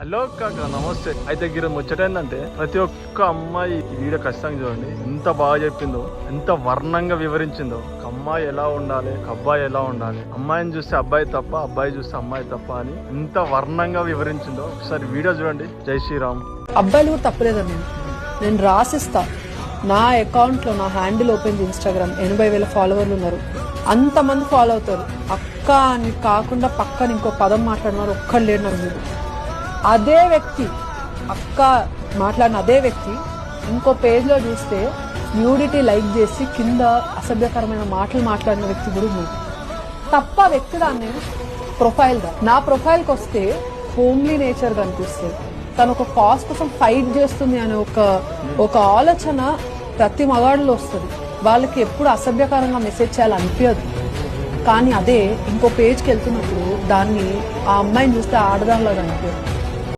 Hello కాక నమస్తే. అయితే గిర ముచ్చటేందంటే ప్రతి ఒక్క అమ్మాయి ఈ వీడియో ఖచ్చితంగా చూడండి. ఎంత బాగా చెప్పిందో, ఎంత వర్ణంగా వివరించిందో. ఒక అమ్మాయి ఎలా ఉండాలి, ఒక అబ్బాయి ఎలా ఉండాలి, అమ్మాయిని చూస్తే అబ్బాయి తప్ప, అబ్బాయి చూస్తే అమ్మాయి తప్ప అని ఎంత వర్ణంగా వివరించిందో ఒకసారి వీడియో చూడండి. జై శ్రీరామ్. అబ్బాయిలు కూడా తప్పలేదండి, నేను రాసిస్తా. నా అకౌంట్లో నా హ్యాండిల్ ఓపెన్ ఇన్స్టాగ్రామ్ 80,000 ఫాలోవర్లు ఉన్నారు. అంతమంది ఫాలో అవుతారు. అక్క అని కాకుండా పక్కన ఇంకో పదం మాట్లాడినారు, ఒక్కడు లేడు నాకు మీరు. అదే వ్యక్తి అక్క మాట్లాడిన అదే వ్యక్తి ఇంకో పేజ్లో చూస్తే న్యూడిటీ లైక్ చేసి కింద అసభ్యకరమైన మాటలు మాట్లాడిన వ్యక్తి కూడా ఉంది. తప్ప వ్యక్తి దాన్ని ప్రొఫైల్గా నా ప్రొఫైల్కి వస్తే హోమ్లీ నేచర్ కనిపిస్తుంది. తను ఒక కాజ్ కోసం ఫైట్ చేస్తుంది అనే ఒక ఆలోచన ప్రతి మగాడిలో వస్తుంది. వాళ్ళకి ఎప్పుడు అసభ్యకరంగా మెసేజ్ చేయాలనిపించదు. కానీ అదే ఇంకో పేజ్కి వెళ్తున్నప్పుడు దాన్ని ఆ అమ్మాయిని చూస్తే ఆడదానిలాగా అనిపించదు.